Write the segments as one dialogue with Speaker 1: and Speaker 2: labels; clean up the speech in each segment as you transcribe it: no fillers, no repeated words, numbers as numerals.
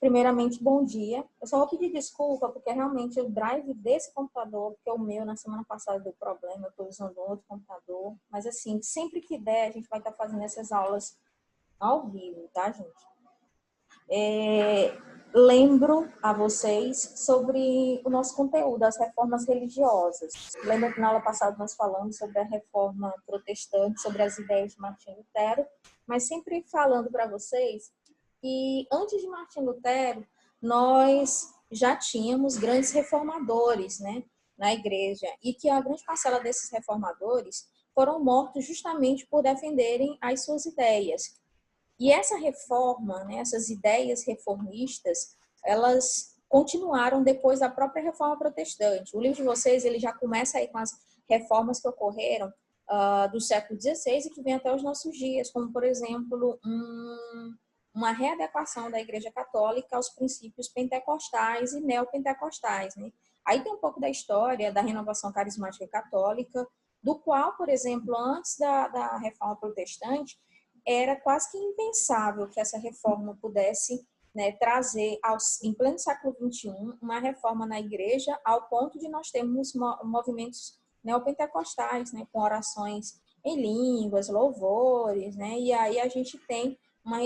Speaker 1: primeiramente, bom dia. Eu só vou pedir desculpa, porque realmente o drive desse computador, que é o meu, na semana passada deu problema, eu estou usando outro computador. Mas, assim, sempre que der, a gente vai estar fazendo essas aulas ao vivo, tá, gente? Lembro a vocês sobre o nosso conteúdo, as reformas religiosas. Lembra que na aula passada nós falamos sobre a reforma protestante, sobre as ideias de Martim Lutero, mas sempre falando para vocês que antes de Martim Lutero, nós já tínhamos grandes reformadores, né, na igreja, e que a grande parcela desses reformadores foram mortos justamente por defenderem as suas ideias. E essa reforma, né, essas ideias reformistas, elas continuaram depois da própria reforma protestante. O livro de vocês ele já começa aí com as reformas que ocorreram do século XVI e que vem até os nossos dias, como, por exemplo, uma readequação da Igreja Católica aos princípios pentecostais e neopentecostais, né? Aí tem um pouco da história da renovação carismática católica, do qual, por exemplo, antes da reforma protestante, era quase que impensável que essa reforma pudesse, né, trazer, em pleno século XXI, uma reforma na igreja ao ponto de nós termos movimentos neopentecostais, né, com orações em línguas, louvores, né, e aí a gente tem uma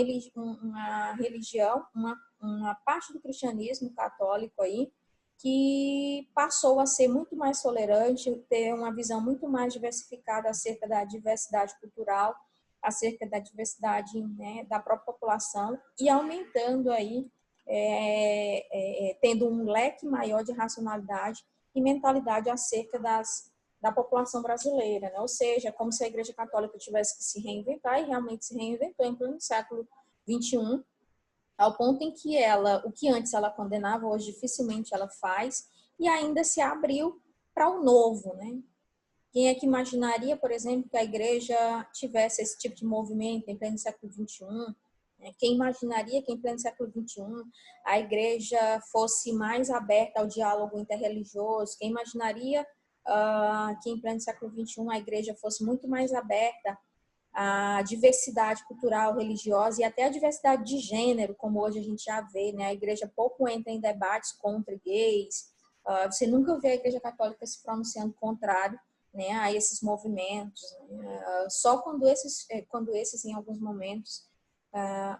Speaker 1: religião, uma parte do cristianismo católico aí, que passou a ser muito mais tolerante, ter uma visão muito mais diversificada acerca da diversidade cultural, acerca da diversidade, né, da própria população e aumentando aí, tendo um leque maior de racionalidade e mentalidade acerca da população brasileira, né? Ou seja, como se a Igreja Católica tivesse que se reinventar e realmente se reinventou em pleno século XXI, ao ponto em que ela, o que antes ela condenava, hoje dificilmente ela faz, e ainda se abriu para o novo, né? Quem é que imaginaria, por exemplo, que a igreja tivesse esse tipo de movimento em pleno século XXI? Quem imaginaria que em pleno século XXI a igreja fosse mais aberta ao diálogo interreligioso? Quem imaginaria que em pleno século XXI a igreja fosse muito mais aberta à diversidade cultural, religiosa e até à diversidade de gênero, como hoje a gente já vê, né? A igreja pouco entra em debates contra gays. Você nunca vê a igreja católica se pronunciando contrário, né, a esses movimentos, né? Só quando esses em alguns momentos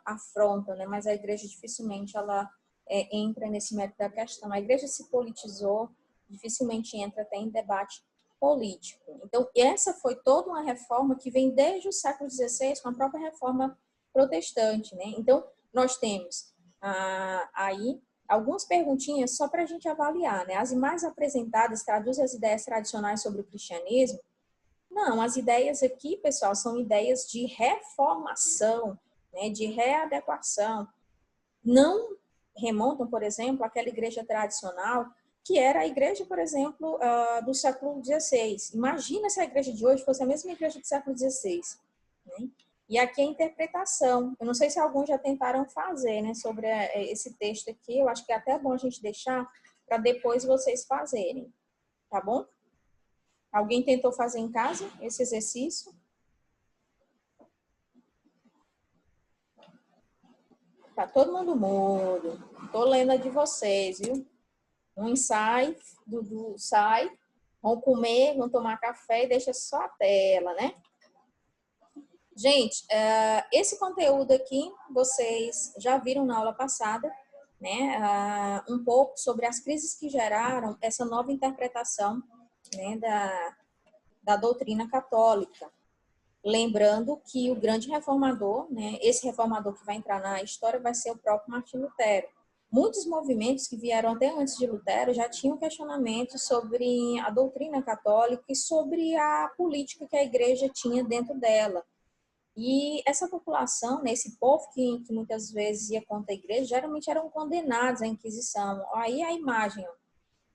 Speaker 1: afrontam, né? Mas a igreja dificilmente ela entra nesse mérito da questão. A igreja se politizou, dificilmente entra até em debate político. Então, essa foi toda uma reforma que vem desde o século XVI, com a própria reforma protestante, né? Então, nós temos aí algumas perguntinhas só para a gente avaliar, né? As imagens apresentadas traduzem as ideias tradicionais sobre o cristianismo? Não, as ideias aqui, pessoal, são ideias de reformação, né? De readequação. Não remontam, por exemplo, àquela igreja tradicional que era a igreja, por exemplo, do século XVI. Imagina se a igreja de hoje fosse a mesma igreja do século XVI, né? E aqui a interpretação. Eu não sei se alguns já tentaram fazer, né, sobre esse texto aqui. Eu acho que é até bom a gente deixar para depois vocês fazerem, tá bom? Alguém tentou fazer em casa esse exercício? Tá todo mundo mudo. Tô lendo a de vocês, viu? Um sai, Dudu sai, vão comer, vão tomar café e deixa só a tela, né? Gente, esse conteúdo aqui vocês já viram na aula passada, né? Um pouco sobre as crises que geraram essa nova interpretação, né, da doutrina católica. Lembrando que o grande reformador, né, esse reformador que vai entrar na história vai ser o próprio Martim Lutero. Muitos movimentos que vieram até antes de Lutero já tinham questionamentos sobre a doutrina católica e sobre a política que a igreja tinha dentro dela. E essa população, né, esse povo que muitas vezes ia contra a igreja, geralmente eram condenados à Inquisição. Aí a imagem, ó,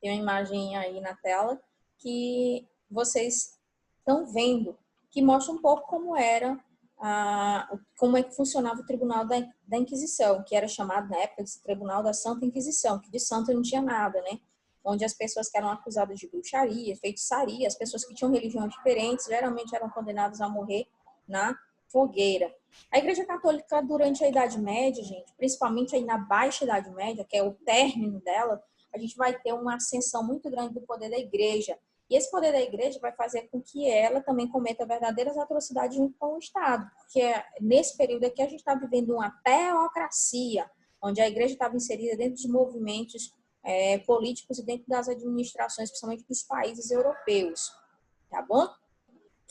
Speaker 1: tem uma imagem aí na tela que vocês estão vendo, que mostra um pouco como era, como é que funcionava o Tribunal da Inquisição, que era chamado na época de Tribunal da Santa Inquisição, que de santo não tinha nada, né? Onde as pessoas que eram acusadas de bruxaria, feitiçaria, as pessoas que tinham religiões diferentes, geralmente eram condenadas a morrer na fogueira. A Igreja Católica, durante a Idade Média, gente, principalmente aí na Baixa Idade Média, que é o término dela, a gente vai ter uma ascensão muito grande do poder da Igreja. E esse poder da Igreja vai fazer com que ela também cometa verdadeiras atrocidades junto com o Estado, porque nesse período aqui a gente está vivendo uma teocracia, onde a Igreja estava inserida dentro dos movimentos políticos e dentro das administrações, principalmente dos países europeus, tá bom?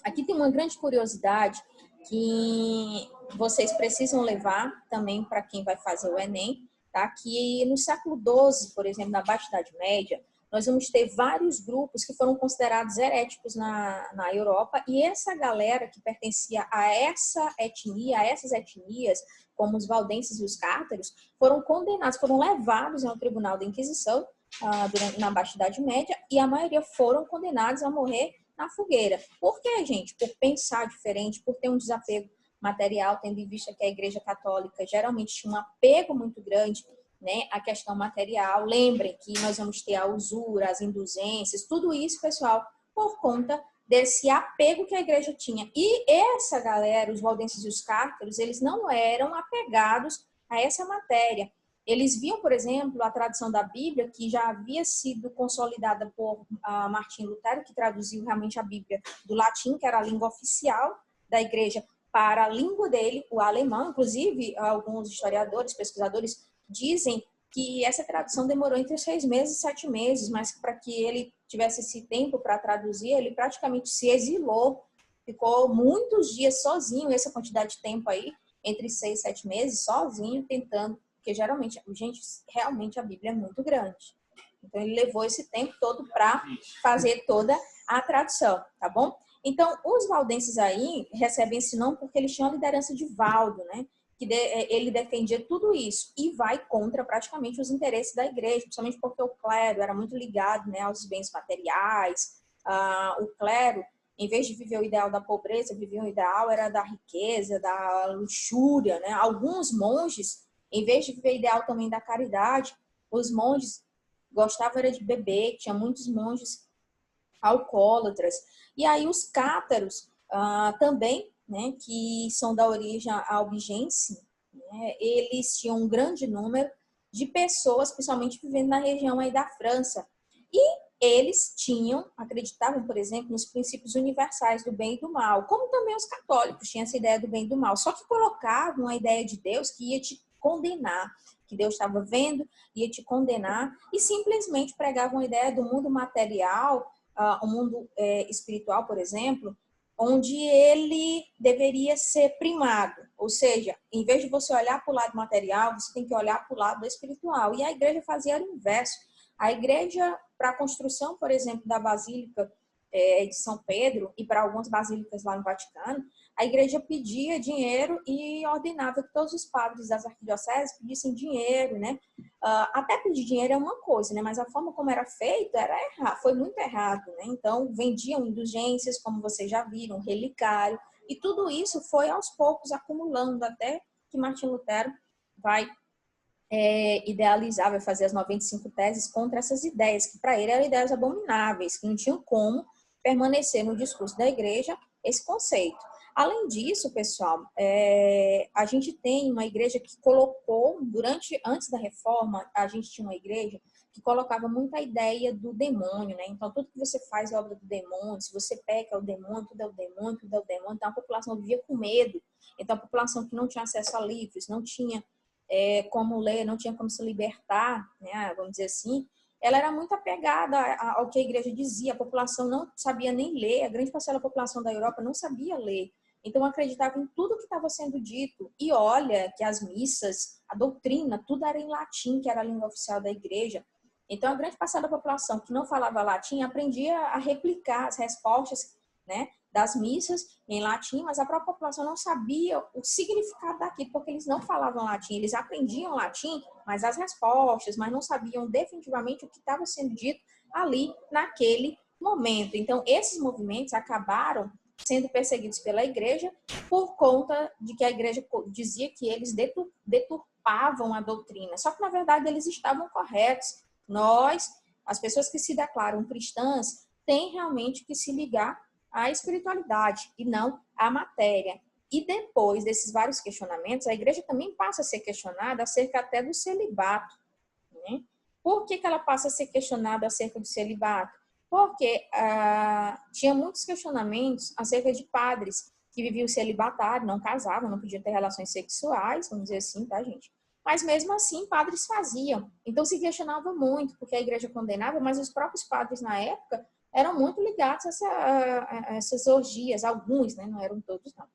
Speaker 1: Aqui tem uma grande curiosidade que vocês precisam levar também para quem vai fazer o Enem, tá? Que no século XII, por exemplo, na Baixa Idade Média, nós vamos ter vários grupos que foram considerados heréticos na Europa, e essa galera que pertencia a essa etnia, a essas etnias, como os valdenses e os cártaros, foram condenados, foram levados ao Tribunal da Inquisição na Baixa Idade Média, e a maioria foram condenados a morrer na fogueira. Por quê, gente? Por pensar diferente, por ter um desapego material, tendo em vista que a Igreja Católica geralmente tinha um apego muito grande, né, à questão material. Lembrem que nós vamos ter a usura, as indulgências, tudo isso, pessoal, por conta desse apego que a igreja tinha. E essa galera, os valdenses e os cártaros, eles não eram apegados a essa matéria. Eles viam, por exemplo, a tradução da Bíblia, que já havia sido consolidada por Martim Lutero, que traduziu realmente a Bíblia do latim, que era a língua oficial da igreja, para a língua dele, o alemão. Inclusive, alguns historiadores, pesquisadores, dizem que essa tradução demorou entre 6 meses e 7 meses, mas para que ele tivesse esse tempo para traduzir, ele praticamente se exilou, ficou muitos dias sozinho, essa quantidade de tempo aí, entre 6 e 7 meses, sozinho, tentando, porque geralmente, gente, realmente a Bíblia é muito grande. Então, ele levou esse tempo todo para fazer toda a tradução, tá bom? Então, os valdenses aí recebem esse nome porque eles tinham a liderança de Valdo, né? Que ele defendia tudo isso e vai contra praticamente os interesses da igreja, principalmente porque o clero era muito ligado, né, aos bens materiais. O clero, em vez de viver o ideal da pobreza, vivia o ideal era da riqueza, da luxúria, né? Alguns monges, em vez de viver o ideal também da caridade, os monges gostavam era de beber, tinha muitos monges alcoólatras. E aí os cátaros também, né, que são da origem albigense, né, eles tinham um grande número de pessoas, principalmente vivendo na região aí da França. E eles acreditavam, por exemplo, nos princípios universais do bem e do mal, como também os católicos tinham essa ideia do bem e do mal, só que colocavam a ideia de Deus que ia te condenar, que Deus estava vendo, ia te condenar, e simplesmente pregavam a ideia do mundo material, o mundo espiritual, por exemplo, onde ele deveria ser primado. Ou seja, em vez de você olhar para o lado material, você tem que olhar para o lado espiritual. E a igreja fazia o inverso. A igreja, para a construção, por exemplo, da Basílica de São Pedro e para algumas basílicas lá no Vaticano, a igreja pedia dinheiro e ordenava que todos os padres das arquidioceses pedissem dinheiro, né? Até pedir dinheiro é uma coisa, né? Mas a forma como era feito foi muito errado, né? Então, vendiam indulgências, como vocês já viram, relicário, e tudo isso foi aos poucos acumulando até que Martim Lutero vai idealizar, vai fazer as 95 teses contra essas ideias, que para ele eram ideias abomináveis, que não tinham como permanecer no discurso da igreja esse conceito. Além disso, pessoal, a gente tem uma igreja que colocou, antes da reforma, a gente tinha uma igreja que colocava muita ideia do demônio, né? Então, tudo que você faz é obra do demônio, se você peca é o demônio, tudo é o demônio, tudo é o demônio. Então, a população vivia com medo. Então, a população que não tinha acesso a livros, não tinha como ler, não tinha como se libertar, né? Vamos dizer assim, ela era muito apegada ao que a igreja dizia. A população não sabia nem ler, a grande parcela da população da Europa não sabia ler. Então, acreditava em tudo que estava sendo dito. E olha que as missas, a doutrina, tudo era em latim, que era a língua oficial da igreja. Então, a grande parcela da população que não falava latim aprendia a replicar as respostas, né, das missas em latim, mas a própria população não sabia o significado daquilo, porque eles não falavam latim. Eles aprendiam latim, mas as respostas, mas não sabiam definitivamente o que estava sendo dito ali naquele momento. Então, esses movimentos acabaram sendo perseguidos pela igreja por conta de que a igreja dizia que eles deturpavam a doutrina. Só que, na verdade, eles estavam corretos. Nós, as pessoas que se declaram cristãs, têm realmente que se ligar à espiritualidade e não à matéria. E depois desses vários questionamentos, a igreja também passa a ser questionada acerca até do celibato, né? Por que ela passa a ser questionada acerca do celibato? Porque tinha muitos questionamentos acerca de padres que viviam celibatário, não casavam, não podiam ter relações sexuais, vamos dizer assim, tá, gente? Mas mesmo assim, padres faziam. Então se questionava muito, porque a igreja condenava, mas os próprios padres na época eram muito ligados a essas orgias, alguns, né? Não eram todos, não.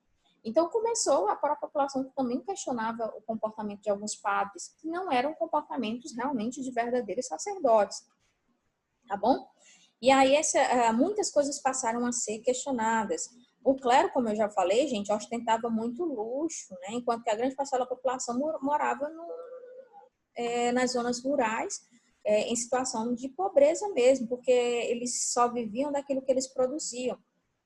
Speaker 1: Então começou a própria população que também questionava o comportamento de alguns padres, que não eram comportamentos realmente de verdadeiros sacerdotes, tá bom? E aí muitas coisas passaram a ser questionadas. O clero, como eu já falei, gente, ostentava muito luxo, né? Enquanto que a grande parcela da população morava nas zonas rurais, em situação de pobreza mesmo, porque eles só viviam daquilo que eles produziam.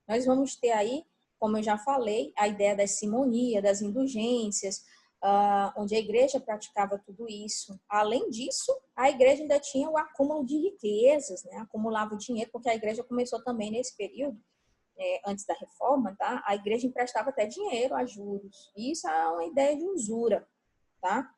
Speaker 1: Nós vamos ter aí, como eu já falei, a ideia da simonia, das indulgências, onde a igreja praticava tudo isso. Além disso, a igreja ainda tinha o acúmulo de riquezas, né? Acumulava o dinheiro, porque a igreja começou também nesse período, antes da reforma, tá? A igreja emprestava até dinheiro a juros. Isso é uma ideia de usura, tá?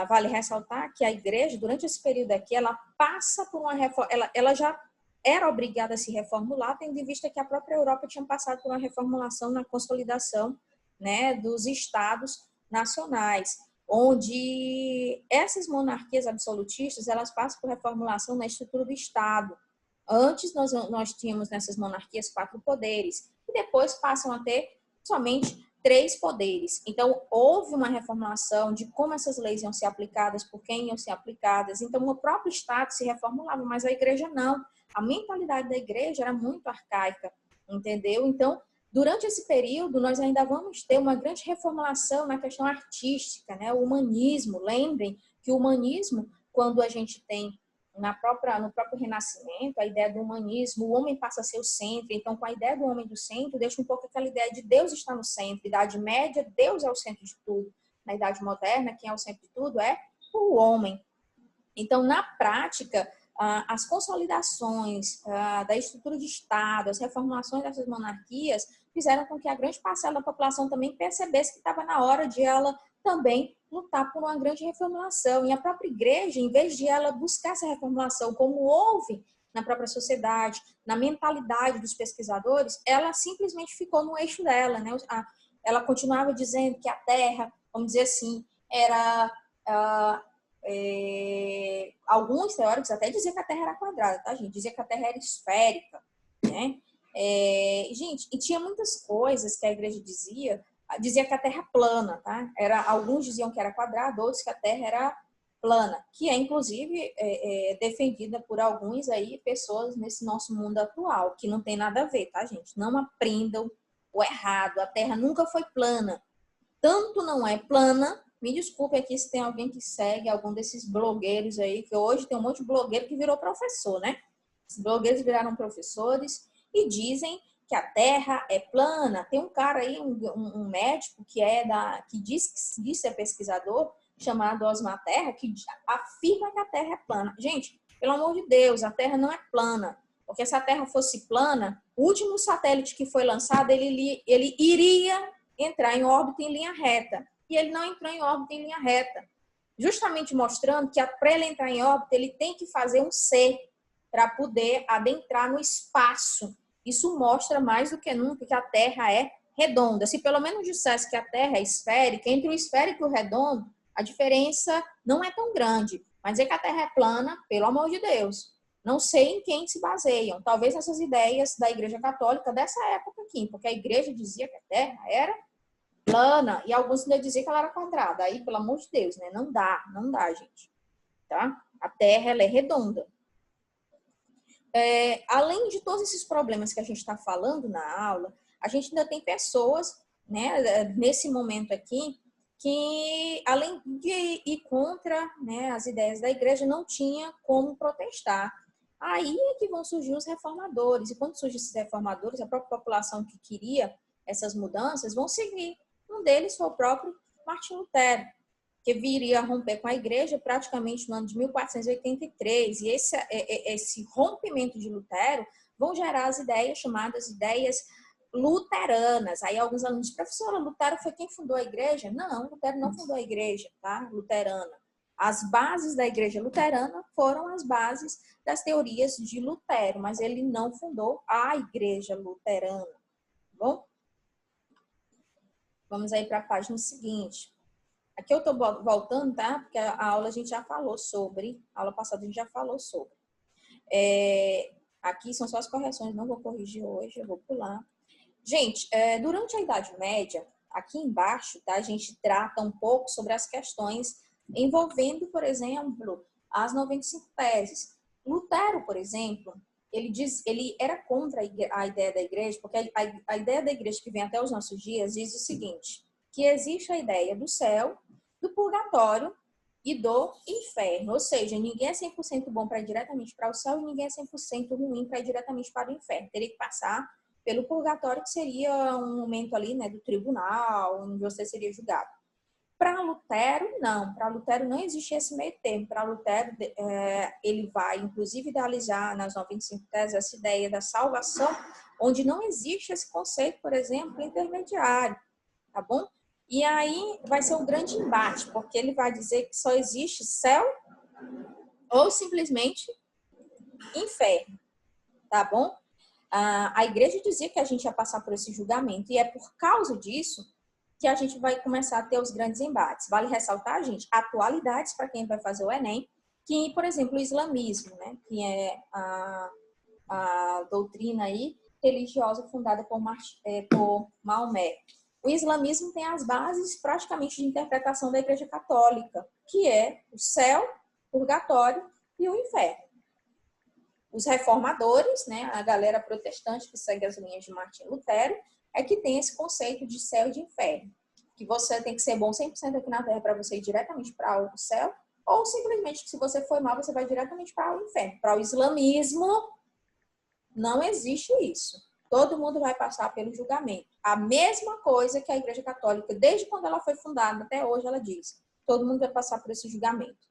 Speaker 1: Vale ressaltar que a igreja, durante esse período aqui, ela passa por uma reforma, ela já era obrigada a se reformular, tendo em vista que a própria Europa tinha passado por uma reformulação na consolidação, né, dos estados nacionais, onde essas monarquias absolutistas, elas passam por reformulação na estrutura do Estado. Antes, nós tínhamos nessas monarquias 4 poderes, e depois passam a ter somente 3 poderes. Então, houve uma reformulação de como essas leis iam ser aplicadas, por quem iam ser aplicadas. Então, o próprio Estado se reformulava, mas a igreja não. A mentalidade da igreja era muito arcaica, entendeu? Então, durante esse período, nós ainda vamos ter uma grande reformulação na questão artística, né? O humanismo. Lembrem que o humanismo, quando a gente tem no próprio Renascimento, a ideia do humanismo, o homem passa a ser o centro. Então, com a ideia do homem do centro, deixa um pouco aquela ideia de Deus estar no centro. Idade Média, Deus é o centro de tudo. Na Idade Moderna, quem é o centro de tudo é o homem. Então, na prática, as consolidações da estrutura de Estado, as reformulações dessas monarquias, fizeram com que a grande parcela da população também percebesse que estava na hora de ela também lutar por uma grande reformulação. E a própria igreja, em vez de ela buscar essa reformulação, como houve na própria sociedade, na mentalidade dos pesquisadores, ela simplesmente ficou no eixo dela, né? Ela continuava dizendo que a Terra, vamos dizer assim, era... alguns teóricos até diziam que a Terra era quadrada, tá, gente? Dizia que a Terra era esférica, né? Gente, e tinha muitas coisas que a igreja dizia que a Terra é plana, tá? Alguns diziam que era quadrada, outros que a Terra era plana, que é inclusive defendida por alguns aí, pessoas nesse nosso mundo atual, que não tem nada a ver, tá, gente? Não aprendam o errado, a Terra nunca foi plana. Tanto não é plana, me desculpe aqui se tem alguém que segue algum desses blogueiros aí, que hoje tem um monte de blogueiro que virou professor, né? Os blogueiros viraram professores e dizem que a Terra é plana. Tem um cara aí, um médico que diz ser pesquisador, chamado Osmar Terra, que afirma que a Terra é plana. Gente, pelo amor de Deus, a Terra não é plana. Porque se a Terra fosse plana, o último satélite que foi lançado, ele iria entrar em órbita em linha reta. E ele não entrou em órbita em linha reta. Justamente mostrando que para ele entrar em órbita, ele tem que fazer um C para poder adentrar no espaço. Isso mostra mais do que nunca que a Terra é redonda. Se pelo menos dissesse que a Terra é esférica, entre o esférico e o redondo, a diferença não é tão grande. Mas dizer que a Terra é plana, pelo amor de Deus. Não sei em quem se baseiam. Talvez essas ideias da Igreja Católica dessa época aqui, porque a Igreja dizia que a Terra era plana e alguns ainda diziam que ela era quadrada. Aí, pelo amor de Deus, né? Não dá, gente. Tá? A Terra, ela é redonda. Além de todos esses problemas que a gente está falando na aula, a gente ainda tem pessoas, né, nesse momento aqui, que além de ir contra, né, as ideias da igreja, não tinha como protestar. Aí é que vão surgir os reformadores. E quando surgem esses reformadores, a própria população que queria essas mudanças vão seguir. Um deles foi o próprio Martinho Lutero, que viria a romper com a igreja praticamente no ano de 1483. E esse rompimento de Lutero vão gerar as ideias chamadas ideias luteranas. Aí alguns alunos, professora, Lutero foi quem fundou a igreja? Não, Lutero não fundou a igreja, tá? Luterana. As bases da igreja luterana foram as bases das teorias de Lutero, mas ele não fundou a igreja luterana, tá bom? Vamos aí para a página seguinte. Aqui eu estou voltando, tá? Porque a aula a gente já falou sobre, a aula passada a gente já falou sobre. Aqui são só as correções, não vou corrigir hoje, eu vou pular. Gente, durante a Idade Média, aqui embaixo, tá, a gente trata um pouco sobre as questões envolvendo, por exemplo, as 95 teses. Lutero, por exemplo, ele era contra a ideia da igreja, porque a ideia da igreja que vem até os nossos dias diz o seguinte, que existe a ideia do céu, do purgatório e do inferno. Ou seja, ninguém é 100% bom para ir diretamente para o céu e ninguém é 100% ruim para ir diretamente para o inferno. Teria que passar pelo purgatório, que seria um momento ali, né, do tribunal, onde você seria julgado. Para Lutero, não. Para Lutero não existe esse meio termo. Para Lutero, ele vai, inclusive, idealizar nas 95 teses essa ideia da salvação, onde não existe esse conceito, por exemplo, intermediário, tá bom? E aí vai ser um grande embate, porque ele vai dizer que só existe céu ou simplesmente inferno, tá bom? A igreja dizia que a gente ia passar por esse julgamento, e é por causa disso que a gente vai começar a ter os grandes embates. Vale ressaltar, gente, atualidades para quem vai fazer o Enem, que, por exemplo, o islamismo, né, que é a doutrina aí religiosa fundada por Maomé. O islamismo tem as bases praticamente de interpretação da Igreja Católica, que é o céu, o purgatório e o inferno. Os reformadores, né, a galera protestante que segue as linhas de Martim Lutero, é que tem esse conceito de céu e de inferno. Que você tem que ser bom 100% aqui na Terra para você ir diretamente para o céu, ou simplesmente que se você for mal, você vai diretamente para o inferno. Para o islamismo, não existe isso. Todo mundo vai passar pelo julgamento. A mesma coisa que a Igreja Católica, desde quando ela foi fundada até hoje, ela diz. Todo mundo vai passar por esse julgamento.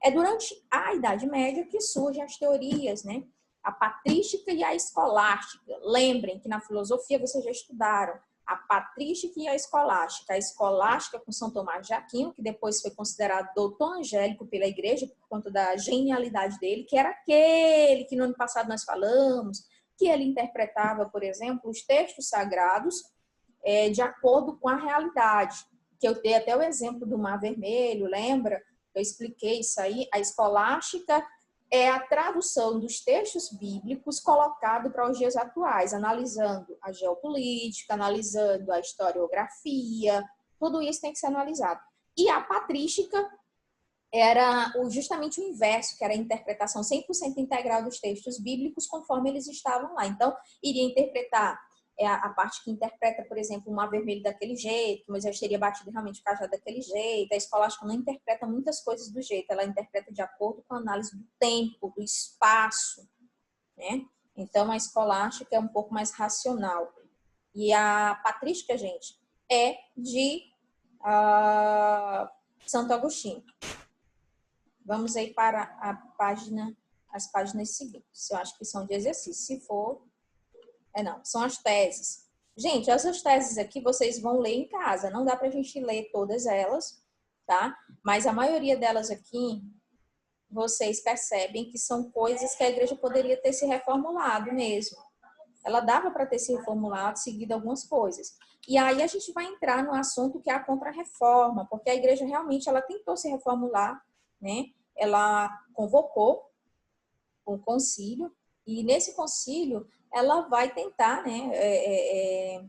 Speaker 1: É durante a Idade Média que surgem as teorias, né? A patrística e a escolástica. Lembrem que na filosofia vocês já estudaram a patrística e a escolástica. A escolástica com São Tomás de Aquino, que depois foi considerado doutor angélico pela igreja por conta da genialidade dele, que era aquele que no ano passado nós falamos, que ele interpretava, por exemplo, os textos sagrados de acordo com a realidade. Que eu dei até o exemplo do Mar Vermelho, lembra? Eu expliquei isso aí. A escolástica é a tradução dos textos bíblicos colocado para os dias atuais, analisando a geopolítica, analisando a historiografia, tudo isso tem que ser analisado. E a patrística era justamente o inverso, que era a interpretação 100% integral dos textos bíblicos conforme eles estavam lá. Então, iria interpretar a parte que interpreta, por exemplo, o Mar Vermelho daquele jeito, que Moisés teria batido realmente o cajado daquele jeito. A escolástica não interpreta muitas coisas do jeito, ela interpreta de acordo com a análise do tempo, do espaço, né? Então, a escolástica é um pouco mais racional. E a patrística, gente, é de Santo Agostinho. Vamos aí para as páginas seguintes. Eu acho que são de exercício. Se for... não, são as teses. Gente, essas teses aqui vocês vão ler em casa. Não dá para a gente ler todas elas, tá? Mas a maioria delas aqui, vocês percebem que são coisas que a igreja poderia ter se reformulado mesmo. Ela dava para ter se reformulado, seguido algumas coisas. E aí a gente vai entrar no assunto que é a contra-reforma, porque a igreja realmente ela tentou se reformular, né? Ela convocou um concílio, e nesse concílio ela vai tentar, né,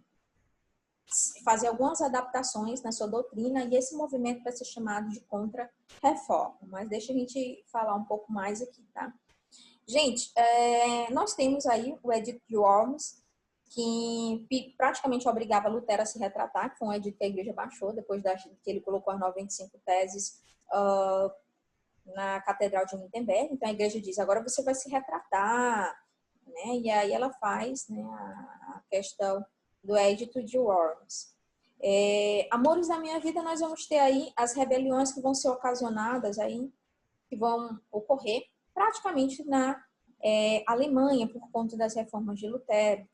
Speaker 1: fazer algumas adaptações na sua doutrina, e esse movimento vai ser chamado de contra-reforma. Mas deixa a gente falar um pouco mais aqui, tá? Gente, nós temos aí o Edito de Worms, que praticamente obrigava Lutero a se retratar, que foi um edito que a igreja baixou, depois que ele colocou as 95 teses na Catedral de Wittenberg. Então a igreja diz, agora você vai se retratar, né? E aí ela faz, né, a questão do Edito de Worms. Amores da minha vida, nós vamos ter aí as rebeliões que vão ser ocasionadas aí, que vão ocorrer praticamente na Alemanha, por conta das reformas de Lutero.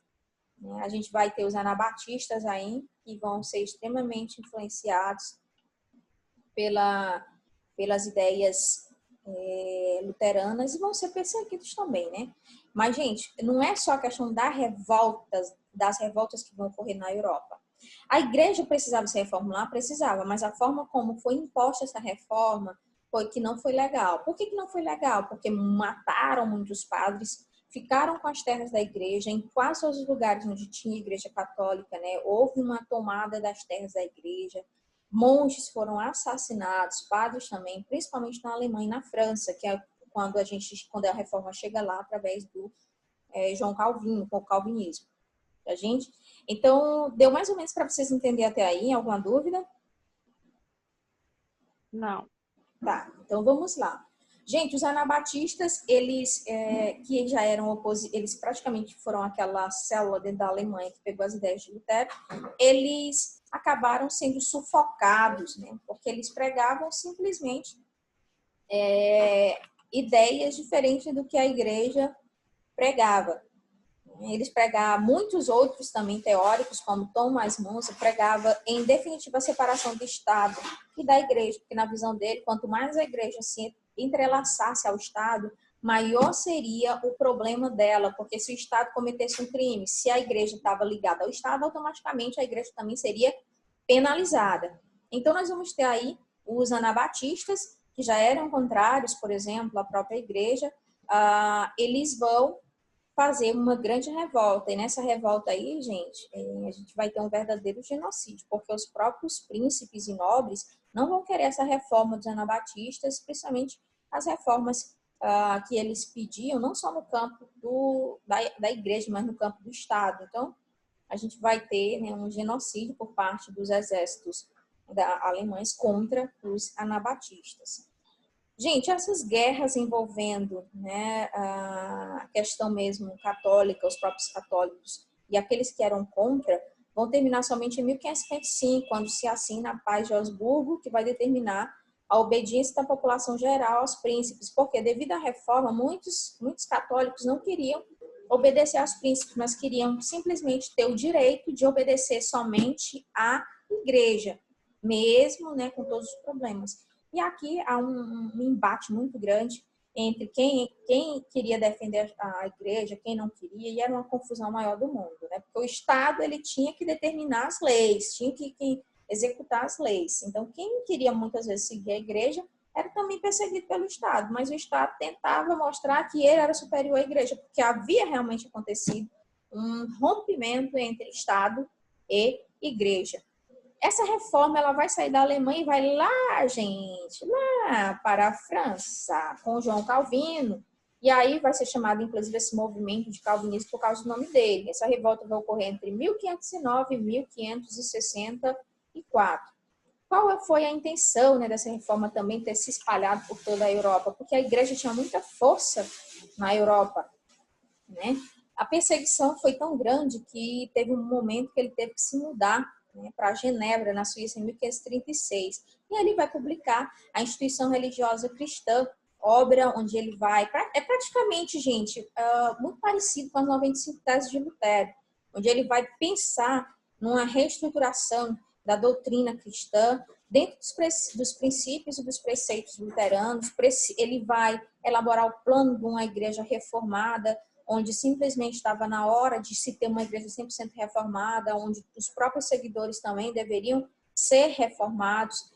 Speaker 1: né? A gente vai ter os anabatistas aí, que vão ser extremamente influenciados pelas ideias luteranas e vão ser perseguidos também, né? Mas, gente, não é só a questão das revoltas que vão ocorrer na Europa. A igreja precisava se reformular? Precisava, mas a forma como foi imposta essa reforma foi que não foi legal. Por que não foi legal? Porque mataram muitos padres, ficaram com as terras da igreja, em quase todos os lugares onde tinha igreja católica, né? Houve uma tomada das terras da igreja, monges foram assassinados, padres também, principalmente na Alemanha e na França, que é quando a reforma chega lá através do João Calvino, com o calvinismo. A gente, então, deu mais ou menos para vocês entenderem até aí, alguma dúvida?
Speaker 2: Não.
Speaker 1: Tá, então vamos lá. Gente, os anabatistas, eles que já eram eles praticamente foram aquela célula dentro da Alemanha que pegou as ideias de Lutero, eles acabaram sendo sufocados, né? Porque eles pregavam simplesmente ideias diferentes do que a igreja pregava. Eles pregavam, muitos outros também teóricos, como Thomas Manson, pregava em definitiva a separação do Estado e da igreja, porque na visão dele, quanto mais a igreja se entrelaçasse ao Estado, maior seria o problema dela, porque se o Estado cometesse um crime, se a igreja estava ligada ao Estado, automaticamente a igreja também seria penalizada. Então nós vamos ter aí os anabatistas, que já eram contrários, por exemplo, à própria igreja, eles vão fazer uma grande revolta. E nessa revolta aí, gente, a gente vai ter um verdadeiro genocídio, porque os próprios príncipes e nobres não vão querer essa reforma dos anabatistas, principalmente as reformas que eles pediam, não só no campo da igreja, mas no campo do Estado. Então, a gente vai ter, né, um genocídio por parte dos exércitos alemães contra os anabatistas. Gente, essas guerras envolvendo, né, a questão mesmo católica, os próprios católicos e aqueles que eram contra, vão terminar somente em 1555, quando se assina a Paz de Augsburgo, que vai determinar a obediência da população geral aos príncipes, porque devido à reforma, muitos católicos não queriam obedecer aos príncipes, mas queriam simplesmente ter o direito de obedecer somente à igreja, mesmo, né, com todos os problemas. E aqui há um embate muito grande entre quem queria defender a igreja, quem não queria, e era uma confusão maior do mundo, né? Porque o Estado ele tinha que determinar as leis, tinha que executar as leis. Então, quem queria muitas vezes seguir a igreja era também perseguido pelo Estado, mas o Estado tentava mostrar que ele era superior à igreja, porque havia realmente acontecido um rompimento entre Estado e igreja. Essa reforma ela vai sair da Alemanha e vai lá, gente, lá para a França, com João Calvino. E aí vai ser chamado, inclusive, esse movimento de calvinismo por causa do nome dele. Essa revolta vai ocorrer entre 1509 e 1564. Qual foi a intenção, né, dessa reforma também ter se espalhado por toda a Europa? Porque a igreja tinha muita força na Europa, né? A perseguição foi tão grande que teve um momento que ele teve que se mudar, né, para Genebra, na Suíça, em 1536. E ele vai publicar a Instituição Religiosa Cristã, obra onde ele vai... É praticamente, gente, muito parecido com as 95 teses de Lutero, onde ele vai pensar numa reestruturação da doutrina cristã, dentro dos princípios e dos preceitos luteranos. Ele vai elaborar o plano de uma igreja reformada, onde simplesmente estava na hora de se ter uma igreja 100% reformada, onde os próprios seguidores também deveriam ser reformados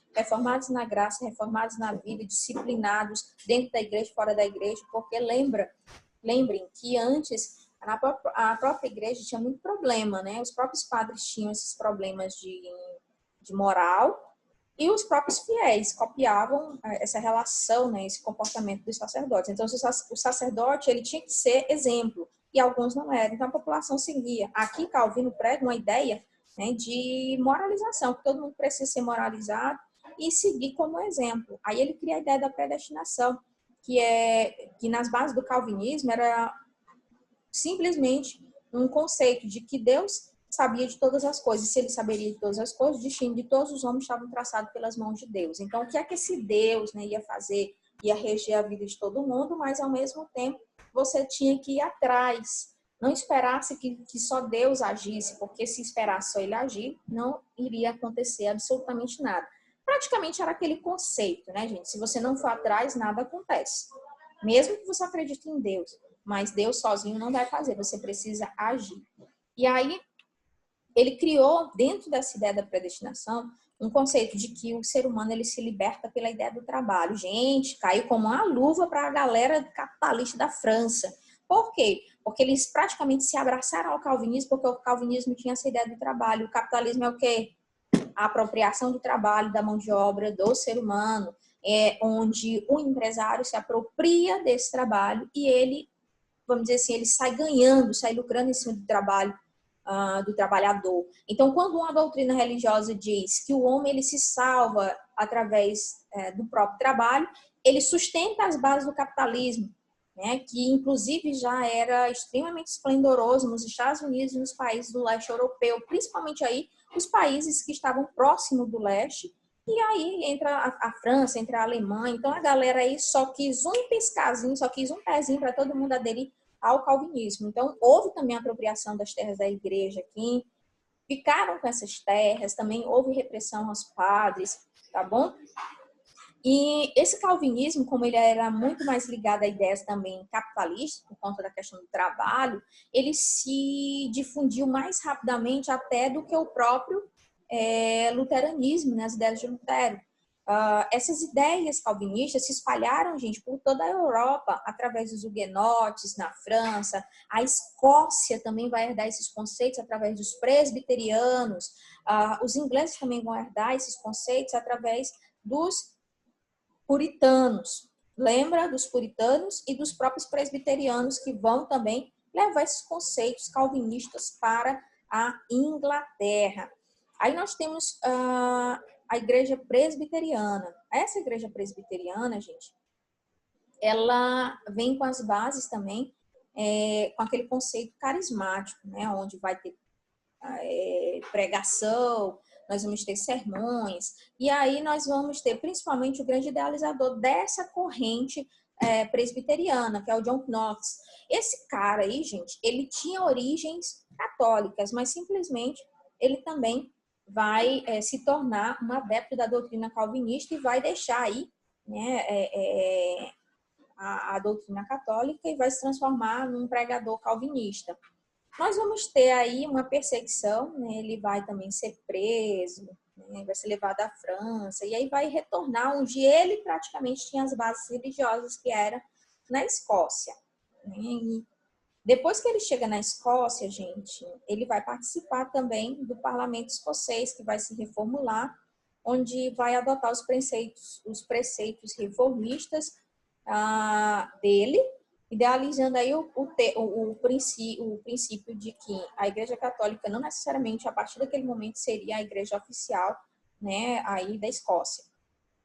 Speaker 1: na graça, reformados na vida, disciplinados dentro da igreja e fora da igreja, porque lembrem que antes a própria igreja tinha muito problema, né? Os próprios padres tinham esses problemas de moral, e os próprios fiéis copiavam essa relação, né, esse comportamento dos sacerdotes. Então, o sacerdote ele tinha que ser exemplo, e alguns não eram. Então, a população seguia. Aqui, Calvino prega uma ideia, né, de moralização, que todo mundo precisa ser moralizado e seguir como exemplo. Aí ele cria a ideia da predestinação, que nas bases do calvinismo era simplesmente um conceito de que Deus sabia de todas as coisas. Se ele saberia de todas as coisas, o destino de todos os homens estavam traçado pelas mãos de Deus. Então, o que é que esse Deus, né, ia fazer? Ia reger a vida de todo mundo, mas, ao mesmo tempo, você tinha que ir atrás, não esperasse que só Deus agisse, porque se esperasse só ele agir, não iria acontecer absolutamente nada. Praticamente era aquele conceito, né, gente? Se você não for atrás, nada acontece. Mesmo que você acredite em Deus, mas Deus sozinho não vai fazer, você precisa agir. E aí, ele criou, dentro dessa ideia da predestinação, um conceito de que o ser humano ele se liberta pela ideia do trabalho. Gente, caiu como uma luva para a galera capitalista da França. Por quê? Porque eles praticamente se abraçaram ao calvinismo, porque o calvinismo tinha essa ideia do trabalho. O capitalismo é o quê? A apropriação do trabalho, da mão de obra do ser humano, onde o empresário se apropria desse trabalho e ele, vamos dizer assim, ele sai ganhando, sai lucrando em cima do trabalho do trabalhador. Então, quando uma doutrina religiosa diz que o homem ele se salva através do próprio trabalho, ele sustenta as bases do capitalismo, né, que inclusive já era extremamente esplendoroso nos Estados Unidos e nos países do leste europeu, principalmente aí os países que estavam próximos do leste, e aí entra a França, entra a Alemanha. Então a galera aí só quis um piscazinho, só quis um pezinho para todo mundo aderir ao calvinismo. Então houve também a apropriação das terras da igreja aqui, ficaram com essas terras, também houve repressão aos padres, tá bom? E esse calvinismo, como ele era muito mais ligado a ideias também capitalistas, por conta da questão do trabalho, ele se difundiu mais rapidamente até do que o próprio luteranismo, né, as ideias de Lutero. Essas ideias calvinistas se espalharam, gente, por toda a Europa, através dos huguenotes, na França. A Escócia também vai herdar esses conceitos através dos presbiterianos. Os ingleses também vão herdar esses conceitos através dos puritanos. Lembra dos puritanos e dos próprios presbiterianos que vão também levar esses conceitos calvinistas para a Inglaterra. Aí nós temos a igreja presbiteriana. Essa igreja presbiteriana, gente, ela vem com as bases também, com aquele conceito carismático, né, onde vai ter pregação, nós vamos ter sermões, e aí nós vamos ter principalmente o grande idealizador dessa corrente presbiteriana, que é o John Knox. Esse cara aí, gente, ele tinha origens católicas, mas simplesmente ele também vai se tornar um adepto da doutrina calvinista e vai deixar aí, né, a doutrina católica e vai se transformar num pregador calvinista. Nós vamos ter aí uma perseguição, né? Ele vai também ser preso, né? Vai ser levado à França, e aí vai retornar onde ele praticamente tinha as bases religiosas, que era na Escócia. Né? E depois que ele chega na Escócia, gente, ele vai participar também do parlamento escocês, que vai se reformular, onde vai adotar os preceitos reformistas dele, idealizando aí o princípio de que a Igreja Católica não necessariamente, a partir daquele momento, seria a igreja oficial, né, aí da Escócia.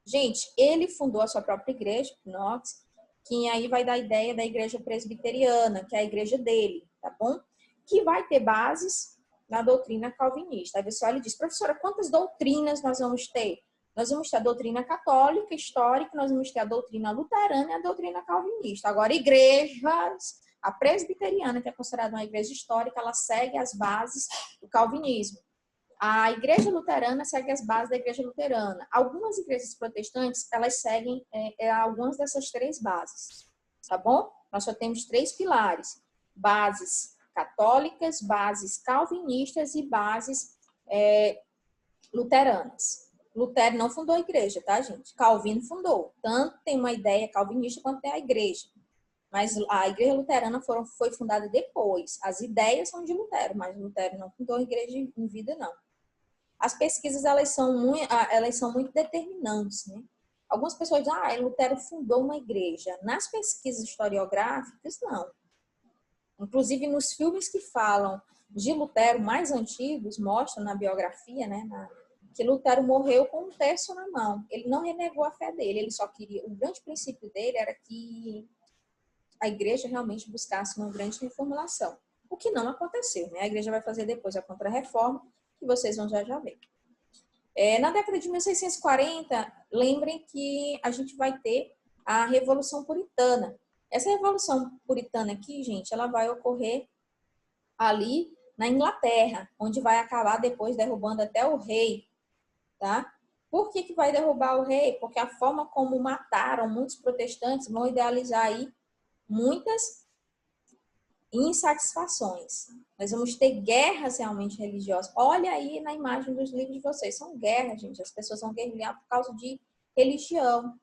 Speaker 1: Gente, ele fundou a sua própria igreja, Knox, que aí vai dar a ideia da igreja presbiteriana, que é a igreja dele, tá bom? Que vai ter bases na doutrina calvinista. Aí você olha e diz, professora, quantas doutrinas nós vamos ter? Nós vamos ter a doutrina católica, histórica, nós vamos ter a doutrina luterana e a doutrina calvinista. Agora, igrejas, a presbiteriana, que é considerada uma igreja histórica, ela segue as bases do calvinismo. A igreja luterana segue as bases da igreja luterana. Algumas igrejas protestantes, elas seguem algumas dessas três bases, tá bom? Nós só temos três pilares: bases católicas, bases calvinistas e bases luteranas. Lutero não fundou a igreja, tá, gente? Calvino fundou. Tanto tem uma ideia calvinista quanto tem a igreja. Mas a igreja luterana foi fundada depois. As ideias são de Lutero, mas Lutero não fundou a igreja em vida, não. As pesquisas, elas são muito determinantes, né? Algumas pessoas dizem, Lutero fundou uma igreja. Nas pesquisas historiográficas, não. Inclusive, nos filmes que falam de Lutero mais antigos, mostram na biografia, né, que Lutero morreu com um terço na mão. Ele não renegou a fé dele, ele só queria... O grande princípio dele era que a igreja realmente buscasse uma grande reformulação. O que não aconteceu, né? A igreja vai fazer depois a Contra-Reforma, que vocês vão já ver. Na década de 1640, lembrem que a gente vai ter a Revolução Puritana. Essa Revolução Puritana aqui, gente, ela vai ocorrer ali na Inglaterra, onde vai acabar depois derrubando até o rei, tá? Por que vai derrubar o rei? Porque a forma como mataram muitos protestantes vão idealizar aí muitas insatisfações. Nós vamos ter guerras realmente religiosas. Olha aí na imagem dos livros de vocês. São guerras, gente. As pessoas vão guerrear por causa de religião.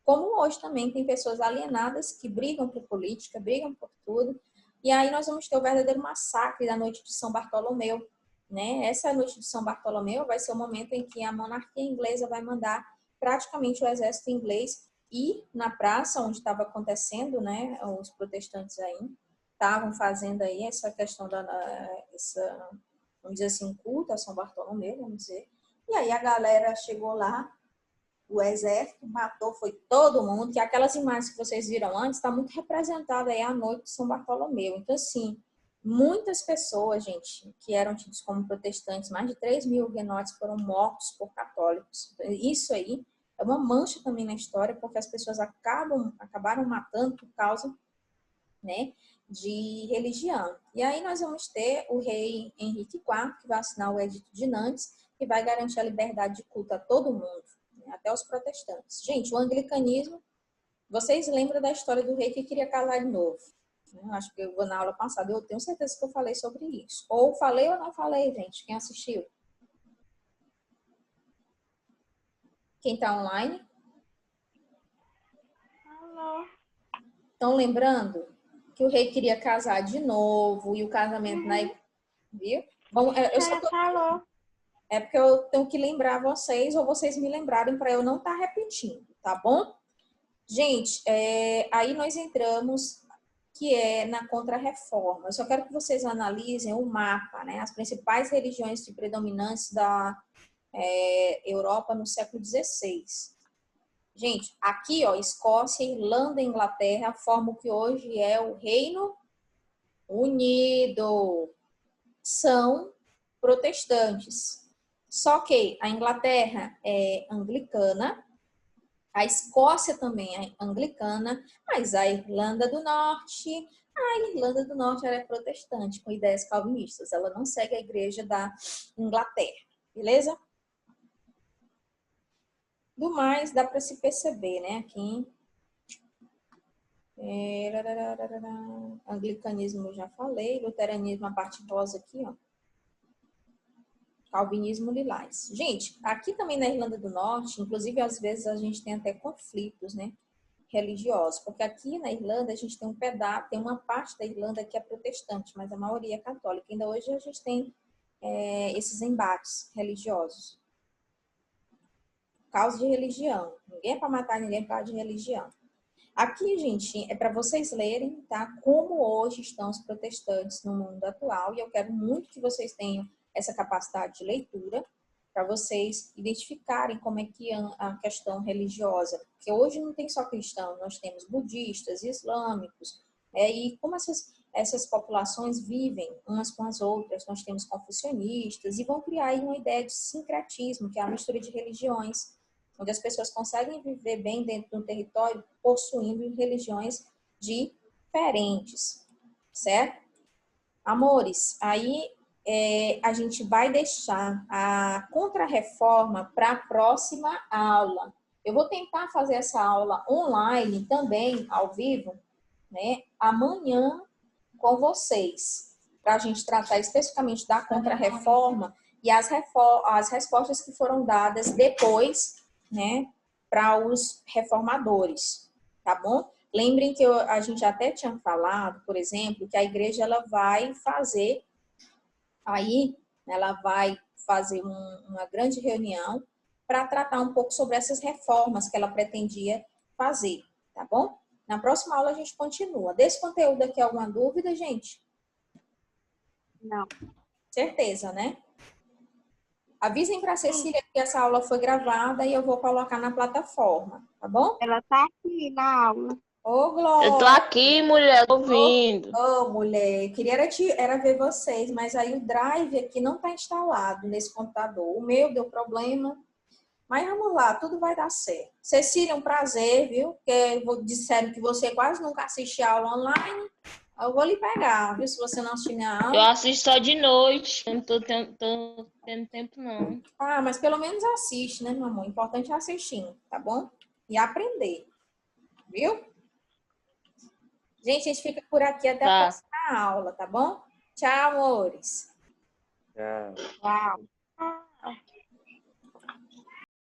Speaker 1: Como hoje também tem pessoas alienadas que brigam por política, brigam por tudo. E aí nós vamos ter o verdadeiro massacre da noite de São Bartolomeu, né? Essa noite de São Bartolomeu vai ser o momento em que a monarquia inglesa vai mandar praticamente o exército inglês ir na praça onde estava acontecendo, né? Os protestantes aí estavam fazendo aí essa questão vamos dizer assim, culto a São Bartolomeu, vamos dizer. E aí a galera chegou lá, o exército matou, foi todo mundo, que aquelas imagens que vocês viram antes, está muito representada aí a noite de São Bartolomeu. Então, assim, muitas pessoas, gente, que eram tidos como protestantes, mais de 3 mil huguenotes foram mortos por católicos. Isso aí é uma mancha também na história, porque as pessoas acabaram matando por causa, né, de religião. E aí nós vamos ter o rei Henrique IV, que vai assinar o Edito de Nantes, que vai garantir a liberdade de culto a todo mundo, né, até os protestantes. Gente, o anglicanismo, vocês lembram da história do rei que queria casar de novo? Acho que eu vou na aula passada, eu tenho certeza que eu falei sobre isso. Ou falei ou não falei, gente, quem assistiu? Quem está online?
Speaker 2: Alô?
Speaker 1: Estão lembrando que o rei queria casar de novo e o casamento na... Viu? Bom, eu só tô...
Speaker 2: falou.
Speaker 1: É porque eu tenho que lembrar vocês ou vocês me lembrarem para eu não estar repetindo, tá bom? Gente, aí nós entramos que é na Contra-Reforma. Eu só quero que vocês analisem o mapa, né? As principais religiões de predominância da Europa no século XVI. Gente, aqui, ó, Escócia, Irlanda e Inglaterra formam o que hoje é o Reino Unido. São protestantes. Só que a Inglaterra é anglicana, a Escócia também é anglicana, mas a Irlanda do Norte, ela é protestante, com ideias calvinistas. Ela não segue a igreja da Inglaterra, beleza? Do mais, dá para se perceber, né? Aqui. Anglicanismo eu já falei, luteranismo, a parte rosa aqui, ó. Calvinismo lilás. Gente, aqui também na Irlanda do Norte, inclusive às vezes a gente tem até conflitos, né, religiosos, porque aqui na Irlanda a gente tem um pedaço, tem uma parte da Irlanda que é protestante, mas a maioria é católica. Ainda hoje a gente tem esses embates religiosos. Causa de religião. Ninguém é para matar ninguém por causa de religião. Aqui, gente, é para vocês lerem, tá? Como hoje estão os protestantes no mundo atual, e eu quero muito que vocês tenham essa capacidade de leitura para vocês identificarem como é que é a questão religiosa. Porque hoje não tem só cristão, nós temos budistas, islâmicos, e como essas populações vivem umas com as outras, nós temos confucionistas, e vão criar aí uma ideia de sincretismo, que é a mistura de religiões, onde as pessoas conseguem viver bem dentro de um território possuindo religiões diferentes, certo? Amores, aí a gente vai deixar a Contra-Reforma para a próxima aula. Eu vou tentar fazer essa aula online também, ao vivo, né? Amanhã com vocês, para a gente tratar especificamente da Contra-Reforma e as respostas que foram dadas depois, né, para os reformadores, tá bom? Lembrem que a gente até tinha falado, por exemplo, que a igreja ela vai fazer uma grande reunião para tratar um pouco sobre essas reformas que ela pretendia fazer, tá bom? Na próxima aula a gente continua. Desse conteúdo aqui, alguma dúvida, gente?
Speaker 2: Não.
Speaker 1: Certeza, né? Avisem para a Cecília que essa aula foi gravada e eu vou colocar na plataforma, tá bom?
Speaker 2: Ela tá aqui na aula.
Speaker 1: Ô, Glória!
Speaker 3: Eu tô aqui, mulher, tô ouvindo.
Speaker 1: Ô, mulher, queria era ver vocês, mas aí o Drive aqui não está instalado nesse computador. O meu deu problema, mas vamos lá, tudo vai dar certo. Cecília, um prazer, viu? Porque disseram que você quase nunca assiste aula online. Eu vou lhe pegar, viu? Se você não assistir minha
Speaker 3: Eu
Speaker 1: aula.
Speaker 3: assisto só de noite. Eu não tô tendo tempo, não.
Speaker 1: Ah, mas pelo menos assiste, né, meu amor? O importante é assistir, tá bom? E aprender, viu? Gente, a gente fica por aqui até a
Speaker 3: Tá.
Speaker 1: próxima aula, tá bom? Tchau, amores.
Speaker 4: Tchau.
Speaker 2: Uau.